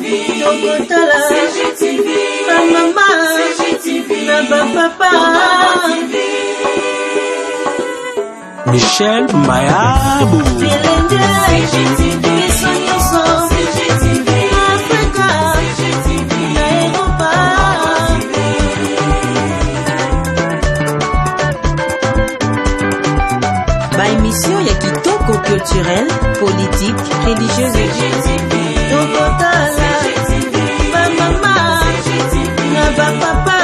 Tokotala CGTV, maman CGTV, papa Michel Mayabou CGTV, CGTV, Africa CGTV, Europa. Ba émission ya kitoko culturelle, politique, religieuse CGTV. Tokotala maman na papa.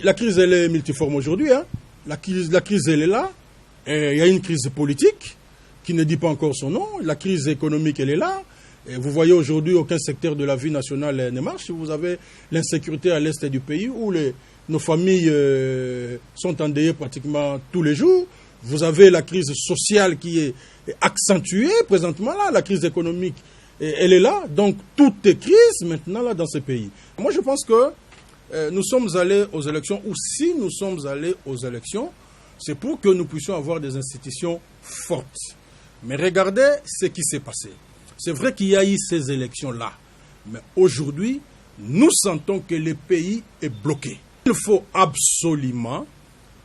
La crise, elle est multiforme aujourd'hui. Hein. La crise, elle est là. Il y a une crise politique qui ne dit pas encore son nom. La crise économique, elle est là. Et vous voyez aujourd'hui, aucun secteur de la vie nationale ne marche. Vous avez l'insécurité à l'est du pays où nos familles sont endeuillées pratiquement tous les jours. Vous avez la crise sociale qui est accentuée présentement là. La crise économique, elle est là. Donc, tout est crise maintenant là dans ce pays. Moi, je pense que nous sommes allés aux élections, ou si nous sommes allés aux élections, c'est pour que nous puissions avoir des institutions fortes. Mais regardez ce qui s'est passé. C'est vrai qu'il y a eu ces élections-là, mais aujourd'hui, nous sentons que le pays est bloqué. Il faut absolument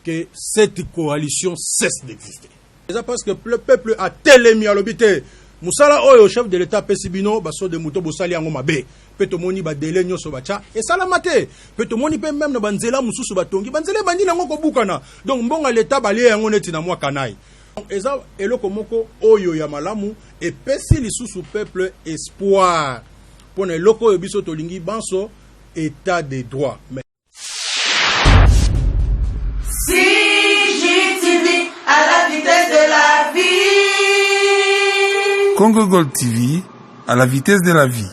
que cette coalition cesse d'exister. C'est parce que le peuple a tellement à l'obité. Moussala oyo chef de l'État Pesibino baso de muto bosali yango mabe peto moni ba dele nyoso bacha et sala mate peto moni pe même na banzela mususu batongi banzela bandi nango ko bukana donc mbonga l'État bali yango neti na mwa kanai donc eza eloko moko oyo ya malamu et pesi lisusu peuple espoir pona eloko oyo biso tolingi banso état de droit. Mais CGTV à la vitesse de la vie. Congo Gold TV, à la vitesse de la vie.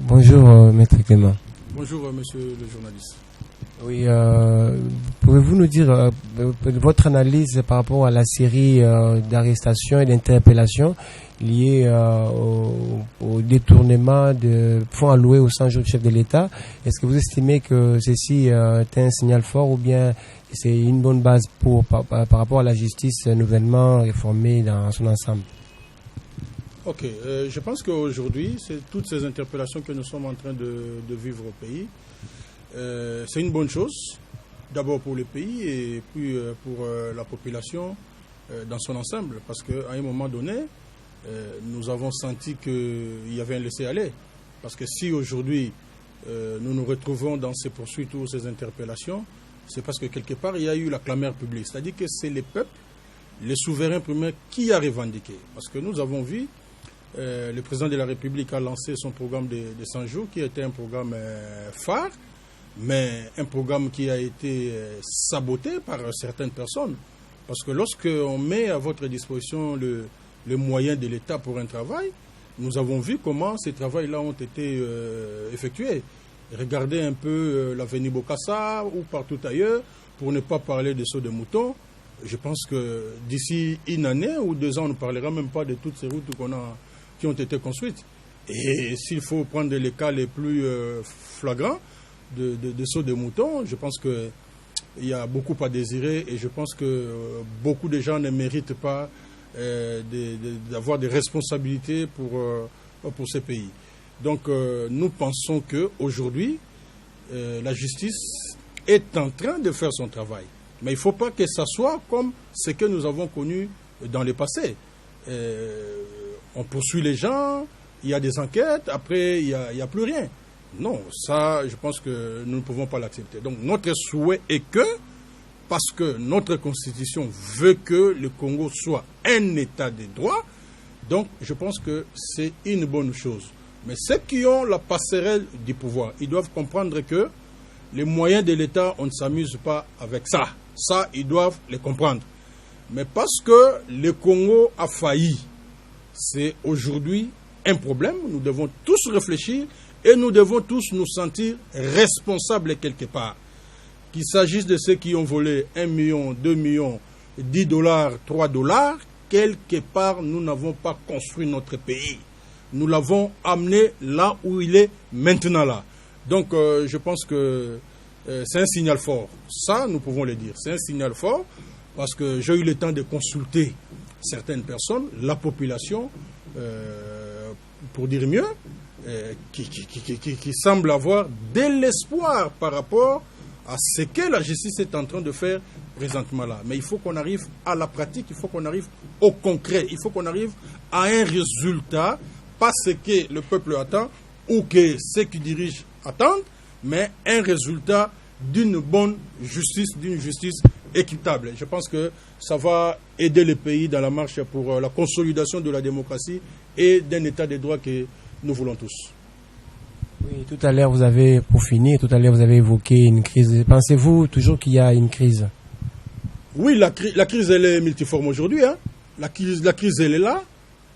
Bonjour, Maître Clément. bonjour, monsieur le journaliste. Oui, pouvez-vous nous dire votre analyse par rapport à la série d'arrestations et d'interpellations liées au détournement de fonds alloués aux 100 jours du chef de l'État? Est-ce que vous estimez que ceci est un signal fort ou bien c'est une bonne base par rapport à la justice nouvellement réformée dans son ensemble? Ok, je pense qu'aujourd'hui, c'est toutes ces interpellations que nous sommes en train de vivre au pays. C'est une bonne chose, d'abord pour le pays et puis pour la population dans son ensemble, parce qu'à un moment donné, nous avons senti qu'il y avait un laisser-aller. Parce que si aujourd'hui, nous nous retrouvons dans ces poursuites ou ces interpellations, c'est parce que quelque part, il y a eu la clameur publique. C'est-à-dire que c'est les peuples, les souverains primaires qui a revendiqué. Parce que nous avons vu, le président de la République a lancé son programme de 100 jours, qui était un programme phare, mais un programme qui a été saboté par certaines personnes. Parce que lorsqu'on met à votre disposition le moyen de l'État pour un travail, nous avons vu comment ces travaux-là ont été effectués. Regardez un peu l'avenue Bokassa ou partout ailleurs, pour ne pas parler de sauts de moutons. Je pense que d'ici une année ou 2 ans, on ne parlera même pas de toutes ces routes qui ont été construites. Et s'il faut prendre les cas les plus flagrants de sauts de moutons, je pense qu'il y a beaucoup à désirer et je pense que beaucoup de gens ne méritent pas d'avoir des responsabilités pour ces pays. Donc nous pensons qu'aujourd'hui, la justice est en train de faire son travail. Mais il ne faut pas que ça soit comme ce que nous avons connu dans le passé. On poursuit les gens, il y a des enquêtes, après il n'y a plus rien. Non, ça, je pense que nous ne pouvons pas l'accepter. Donc notre souhait est que, parce que notre constitution veut que le Congo soit un état de droit, donc je pense que c'est une bonne chose. Mais ceux qui ont la passerelle du pouvoir, ils doivent comprendre que les moyens de l'État, on ne s'amuse pas avec ça. Ça, ils doivent les comprendre. Mais parce que le Congo a failli, c'est aujourd'hui un problème. Nous devons tous réfléchir et nous devons tous nous sentir responsables quelque part. Qu'il s'agisse de ceux qui ont volé 1 million, 2 millions, 10 $, 3 $, quelque part, nous n'avons pas construit notre pays. Nous l'avons amené là où il est maintenant là. Donc, je pense que c'est un signal fort. Ça, nous pouvons le dire. C'est un signal fort parce que j'ai eu le temps de consulter certaines personnes, la population, pour dire mieux, qui semble avoir de l'espoir par rapport à ce que la justice est en train de faire présentement là. Mais il faut qu'on arrive à la pratique, il faut qu'on arrive au concret, il faut qu'on arrive à un résultat, pas ce que le peuple attend ou que ceux qui dirigent attendent, mais un résultat d'une bonne justice, d'une justice équitable. Je pense que ça va aider le pays dans la marche pour la consolidation de la démocratie et d'un état de droit que nous voulons tous. Oui, tout à l'heure vous avez, pour finir, tout à l'heure vous avez évoqué une crise. Pensez-vous toujours qu'il y a une crise? Oui, la crise elle est multiforme aujourd'hui. Hein. La crise elle est là.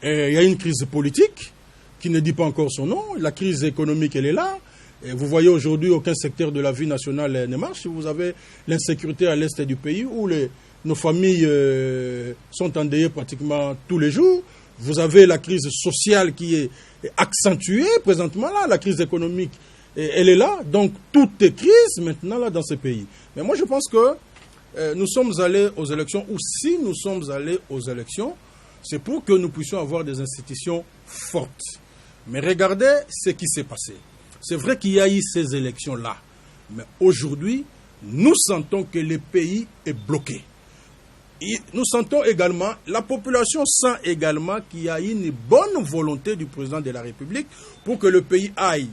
Il y a une crise politique qui ne dit pas encore son nom. La crise économique elle est là. Et vous voyez aujourd'hui, aucun secteur de la vie nationale ne marche. Vous avez l'insécurité à l'est du pays où nos familles sont endeuillées pratiquement tous les jours. Vous avez la crise sociale qui est accentuée présentement là. La crise économique, elle est là. Donc, tout est crise maintenant là dans ce pays. Mais moi, je pense que nous sommes allés aux élections, ou si nous sommes allés aux élections, c'est pour que nous puissions avoir des institutions fortes. Mais regardez ce qui s'est passé. C'est vrai qu'il y a eu ces élections-là. Mais aujourd'hui, nous sentons que le pays est bloqué. Et nous sentons également, la population sent également qu'il y a une bonne volonté du président de la République pour que le pays aille,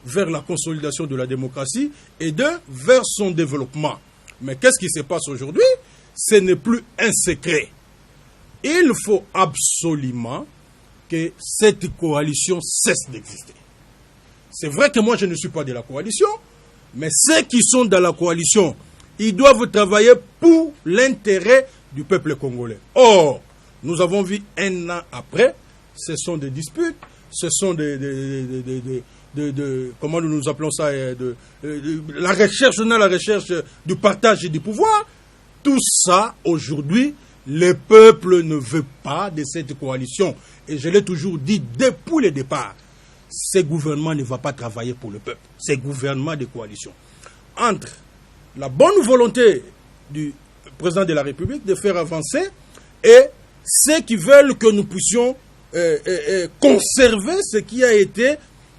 vers la consolidation de la démocratie et vers son développement. Mais qu'est-ce qui se passe aujourd'hui? Ce n'est plus un secret. Il faut absolument que cette coalition cesse d'exister. C'est vrai que moi, je ne suis pas de la coalition, mais ceux qui sont dans la coalition, ils doivent travailler pour l'intérêt du peuple congolais. Or, nous avons vu un an après, ce sont des disputes, ce sont comment nous appelons ça, la recherche du partage et du pouvoir. Tout ça, aujourd'hui, le peuple ne veut pas de cette coalition. Et je l'ai toujours dit depuis le départ. Ce gouvernement ne va pas travailler pour le peuple. C'est gouvernement de coalition. Entre la bonne volonté du président de la République de faire avancer et ceux qui veulent que nous puissions conserver ce qui a été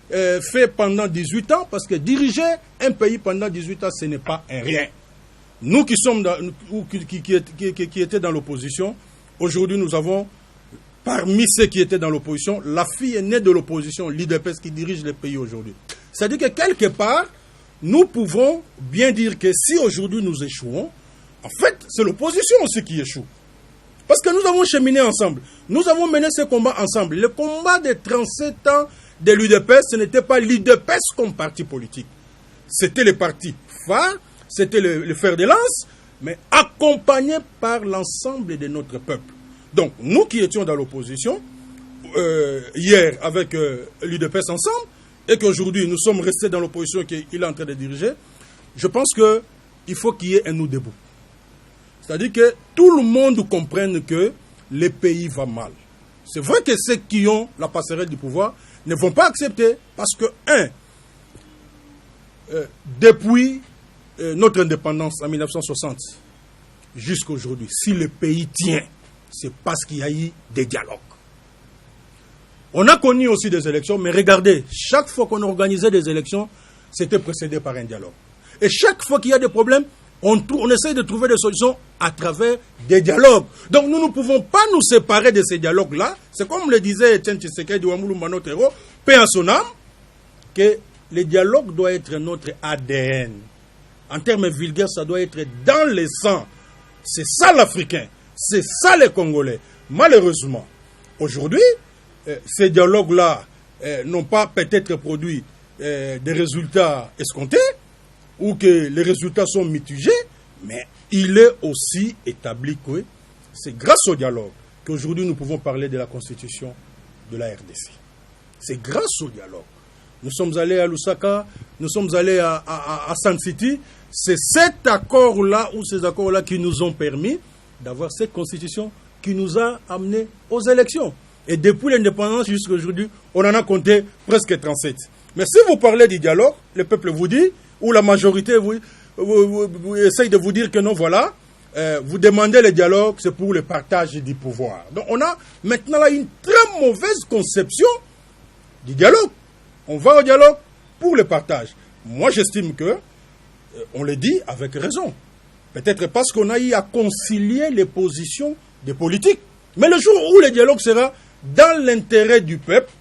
fait pendant 18 ans, parce que diriger un pays pendant 18 ans, ce n'est pas un rien. Nous qui sommes qui étaient dans l'opposition, aujourd'hui nous avons, parmi ceux qui étaient dans l'opposition, la fille aînée de l'opposition, l'IDPS, qui dirige le pays aujourd'hui. C'est-à-dire que quelque part, nous pouvons bien dire que si aujourd'hui nous échouons, en fait, c'est l'opposition aussi qui échoue. Parce que nous avons cheminé ensemble. Nous avons mené ce combat ensemble. Le combat des 37 ans de l'UDPS, ce n'était pas l'UDPS comme parti politique. C'était le parti phare, c'était le fer de lance, mais accompagné par l'ensemble de notre peuple. Donc, nous qui étions dans l'opposition, hier avec l'UDPS ensemble, et qu'aujourd'hui nous sommes restés dans l'opposition qu'il est en train de diriger, je pense qu'il faut qu'il y ait un nous debout. C'est-à-dire que tout le monde comprenne que le pays va mal. C'est vrai que ceux qui ont la passerelle du pouvoir ne vont pas accepter parce que, depuis notre indépendance en 1960 jusqu'à aujourd'hui, si le pays tient, c'est parce qu'il y a eu des dialogues. On a connu aussi des élections, mais regardez, chaque fois qu'on organisait des élections, c'était précédé par un dialogue. Et chaque fois qu'il y a des problèmes, on essaie de trouver des solutions à travers des dialogues. Donc nous ne pouvons pas nous séparer de ces dialogues-là. C'est comme le disait Etienne Tshisekedi Wamulumba, notre héros, paix à son âme, que le dialogue doit être notre ADN. En termes vulgaires, ça doit être dans le sang. C'est ça l'Africain, c'est ça les Congolais. Malheureusement, aujourd'hui, ces dialogues-là n'ont pas peut-être produit des résultats escomptés, ou que les résultats sont mitigés, mais il est aussi établi que c'est grâce au dialogue qu'aujourd'hui nous pouvons parler de la constitution de la RDC. C'est grâce au dialogue. Nous sommes allés à Lusaka, nous sommes allés à Sun City. C'est cet accord-là ou ces accords-là qui nous ont permis d'avoir cette constitution qui nous a amenés aux élections. Et depuis l'indépendance jusqu'à aujourd'hui, on en a compté presque 37. Mais si vous parlez du dialogue, le peuple vous dit, ou la majorité vous essaye de vous dire que non, voilà, vous demandez le dialogue, c'est pour le partage du pouvoir. Donc on a maintenant là une très mauvaise conception du dialogue. On va au dialogue pour le partage. Moi j'estime que, on le dit avec raison. Peut-être parce qu'on a eu à concilier les positions des politiques. Mais le jour où le dialogue sera dans l'intérêt du peuple,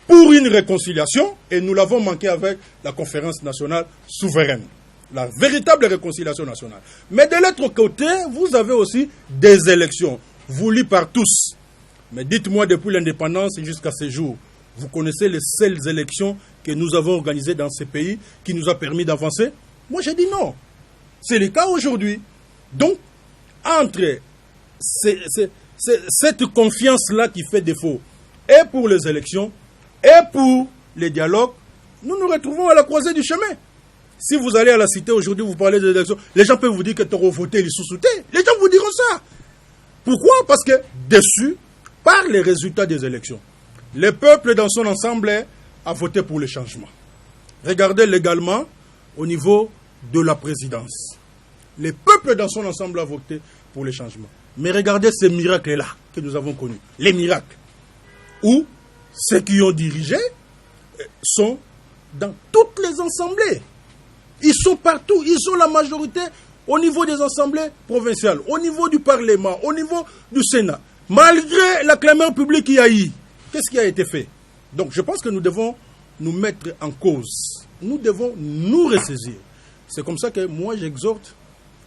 pour une réconciliation, et nous l'avons manqué avec la conférence nationale souveraine. La véritable réconciliation nationale. Mais de l'autre côté, vous avez aussi des élections, voulues par tous. Mais dites-moi, depuis l'indépendance et jusqu'à ce jour, vous connaissez les seules élections que nous avons organisées dans ces pays qui nous a permis d'avancer? Moi, j'ai dit non. C'est le cas aujourd'hui. Donc, entre cette confiance-là qui fait défaut, et pour les élections, et pour les dialogues, nous nous retrouvons à la croisée du chemin. Si vous allez à la cité aujourd'hui, vous parlez des élections, les gens peuvent vous dire que tu auras voté, ils sous-soutés. Les gens vous diront ça. Pourquoi? Parce que déçus par les résultats des élections. Le peuple dans son ensemble a voté pour le changement. Regardez légalement au niveau de la présidence. Le peuple dans son ensemble a voté pour le changement. Mais regardez ces miracles-là que nous avons connus. Les miracles. Où ceux qui ont dirigé sont dans toutes les assemblées. Ils sont partout. Ils ont la majorité au niveau des assemblées provinciales, au niveau du Parlement, au niveau du Sénat. Malgré la clameur publique qu'il y a eu, qu'est-ce qui a été fait? Donc je pense que nous devons nous mettre en cause. Nous devons nous ressaisir. C'est comme ça que moi j'exhorte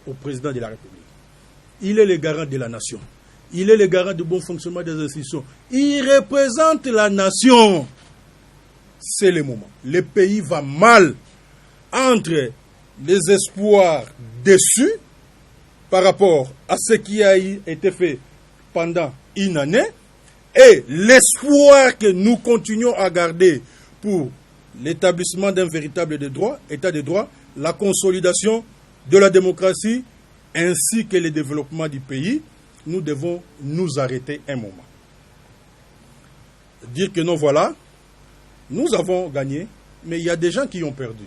au président de la République. Il est le garant de la nation. Il est le garant du bon fonctionnement des institutions. Il représente la nation. C'est le moment. Le pays va mal entre les espoirs déçus par rapport à ce qui a été fait pendant une année et l'espoir que nous continuons à garder pour l'établissement d'un véritable état de droit, la consolidation de la démocratie ainsi que le développement du pays. Nous devons nous arrêter un moment. Dire que non, voilà, nous avons gagné, mais il y a des gens qui ont perdu.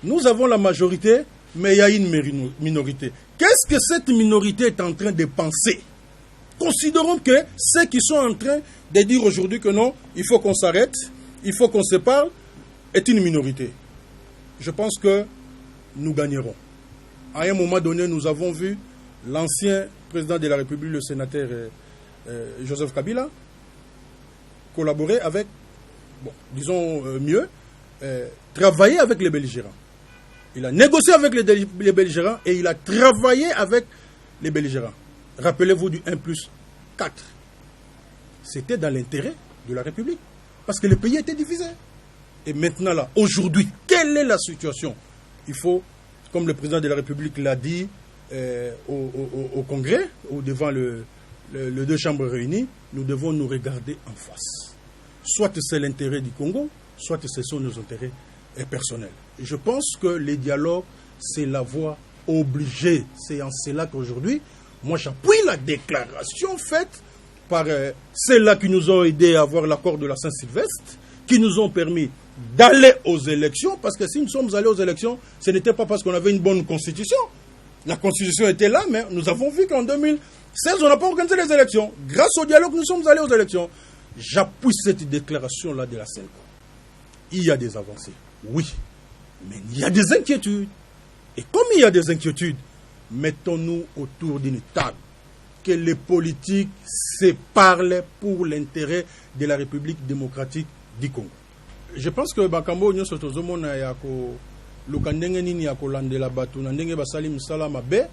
Nous avons la majorité, mais il y a une minorité. Qu'est-ce que cette minorité est en train de penser? Considérons que ceux qui sont en train de dire aujourd'hui que non, il faut qu'on s'arrête, il faut qu'on se parle, est une minorité. Je pense que nous gagnerons. À un moment donné, nous avons vu l'ancien président de la République, le sénateur Joseph Kabila, collaborer avec, bon, disons mieux, travailler avec les belligérants. Il a négocié avec les belligérants et il a travaillé avec les belligérants. Rappelez-vous du 1+4. C'était dans l'intérêt de la République. Parce que le pays était divisé. Et maintenant, là, aujourd'hui, quelle est la situation? Il faut, comme le président de la République l'a dit au Congrès, ou devant les deux chambres réunies, nous devons nous regarder en face. Soit c'est l'intérêt du Congo, soit ce sont nos intérêts personnels. Et je pense que les dialogues, c'est la voie obligée. C'est en cela qu'aujourd'hui, moi j'appuie la déclaration faite par ceux-là qui nous ont aidés à avoir l'accord de la Saint-Sylvestre, qui nous ont permis d'aller aux élections, parce que si nous sommes allés aux élections, ce n'était pas parce qu'on avait une bonne constitution. La constitution était là, mais nous avons vu qu'en 2016, on n'a pas organisé les élections. Grâce au dialogue, nous sommes allés aux élections. J'appuie cette déclaration-là de la CENCO. Il y a des avancées, oui, mais il y a des inquiétudes. Et comme il y a des inquiétudes, mettons-nous autour d'une table. Que les politiques se parlent pour l'intérêt de la République démocratique du Congo. Je pense que Bakambo nyonso tozomona ya ko luka ndenge nini ya kolandela bato na ndenge basali misala mabe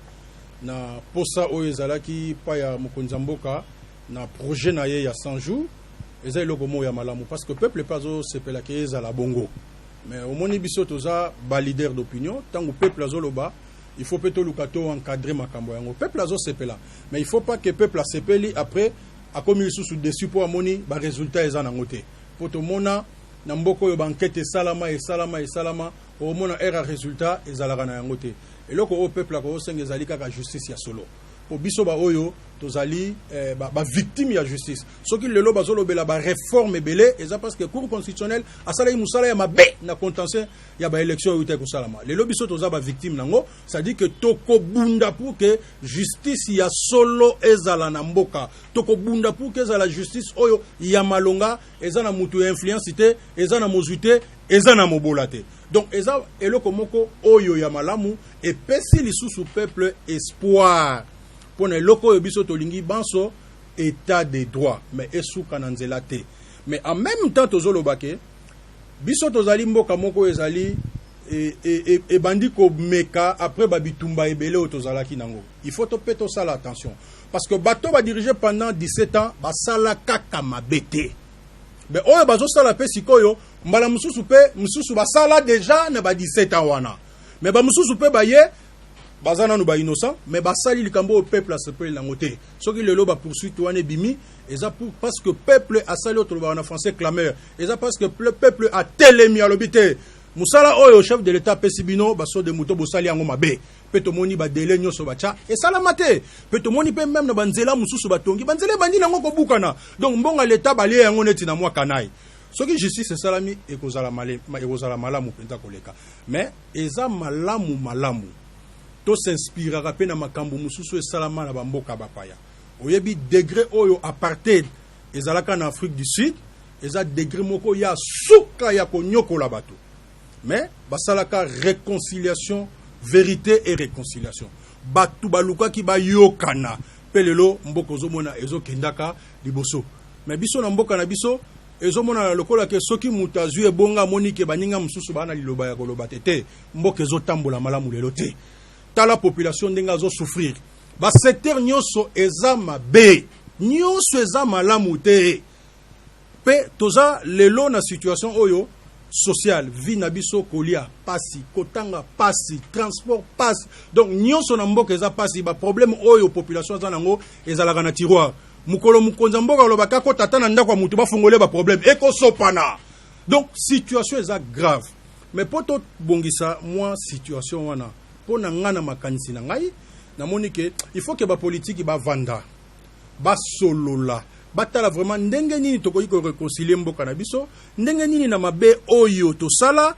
na posa oyo ezalaki pa ya mokonzi mboka na projet na ye ya 100 jours eza eloko mo ya malamu parce que peuple pazo sepela ke ezala bongo mais omoni biso toza ba leader d'opinion tango peuple azoloba il faut plutôt lukato encadrer makambo yango peuple azo sepela mais il faut pas que peuple a sepeli après a commis sous dessus pour amoni ba résultat eza nango te po to mona na mboko yo banquete salama au mona era résultat ezalaka na yango te eloko o peuple ko senga ezali kaka justice ya solo po biso ba oyo tozali ba victime ya justice soki lelo bazolobela ba réforme ebele eza parce que cour constitutionnelle asala musala ya mabe na contentieux ya ba élection oyo te kosalama lelo biso toza ba victime nango ça dit que tokobunda pour que justice ya solo ezala na mboka tokobunda pour que ezala justice oyo ya malonga eza na mutu ya influence te eza na mozwi te eza na mobola te donc eza eloko moko oyo ya malamu epesi lisusu peuple espoir pona eloko biso tolingi banso état de droit mais esuka na nzela te mais en même temps tozolobake biso tozali mboka moko ezali et bandi ko meka après babitumba ebele o tozalaki nango il faut topé to sala attention parce que bato ba diriger pendant 17 ans basala kaka mabete mais oyo bazo sala pe sikoyo mbala mususu basala déjà na ba 17 ans wana mais ba mususu pe baye bazana no ba innocent mais basali likambo au peuple a sepel na ngote soki lelo ba poursuite wana bimi eza pour parce que peuple a sali autre ba en français clameur eza parce que le peuple a telemi à l'obité musala oyo chef de l'état pesibino baso de muto bosali yango mabe peto moni ba délai nyoso bacha et salamate peto moni pe même na banzela mususu batongi banzela bandi nango ko bukana donc mbonga l'état bali yango neti na mwa kanai soki justice salami ekozala malamu penta koleka mais eza malamu to s'inspirera pe na makambo mususu e salama na bamboka bapaya oyebi degré oyo apartheid ezalaka na Afrique du Sud eza degré moko ya suka ya konyokola bato mais basalaka réconciliation vérité et réconciliation batu baluka ki bayokana pelelo mboko zomona ezokendaka liboso mais biso na mboka na biso ezomona lokola ke soki mutazui ebonga monike baninga mususu bana liloba ya koloba tete mboka ezotambola malamu lelo te tala population ndenga zo souffrir ba secteur nyoso eza mabe nyoso eza malamu te pe toza lelo na situation oyo social vie na biso kolia pasi kotanga pasi transport pasi donc nyoso na mboka eza pasi ba problème oyo population za nango ezalaka na tiroir mukolo mukonza mboka lobaka ko tata na ndako mutu bafungole ba problème eko sopana donc situation eza grave mais poto bongisa moi situation wana pona ngana makanisi na ngai na monike il faut que ba politique ba vanda ba solola batala vraiment ndenge nini tokoki ko réconcilier mboka na biso ndenge nini na mabe oyo to sala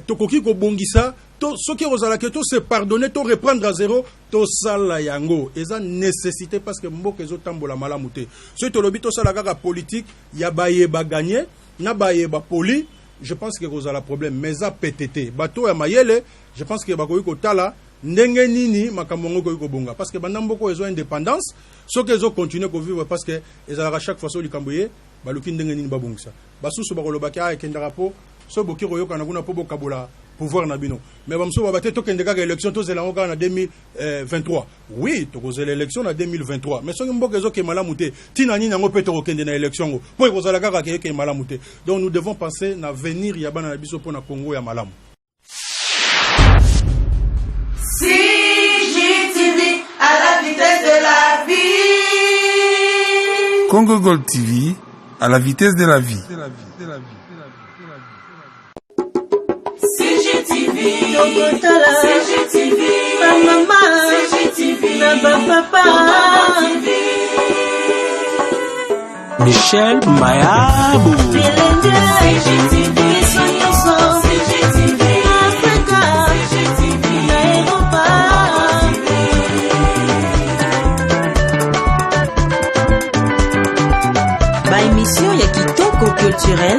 tokoki ko bongisa to soki rozala ke to se pardonner to reprendre à zéro to sala yango eza nécessité parce que mboka ezo tambola malamu te so to lobi to sala kaka politique ya baye ba gagner na baye ba poli je pense que rozala problème mais a PTT bato ya mayele je pense que bakoki ko tala ndenge nini makambo ngo ko bonga parce que banda mboko ezo indépendance so que ezo continuer ko vivre parce que ezala chaque fois so likamboye baluki ndenge nini babongisa basusu bakoloba ka ekendaka po so boki royoka na kuna po bokabola pouvoir na bino mais bamso babate to kendeka ka élection to zela ngoka na 2023 oui to ko zela élection na 2023 mais so mboko ezo ke malamu te tina nini ngo pe to ko kende na élection ngo po ko zala ka ke malamu te donc nous devons penser na venir ya bana na biso po na Congo ya malamu. CGTV à la vitesse de la vie. Congo Gold TV à la vitesse de la vie. CGTV, CGTV, maman, CGTV, papa, Michel Mayabou, CGTV, CGTV, Africa, CGTV, Europa. Ba émission ya kitoko culturel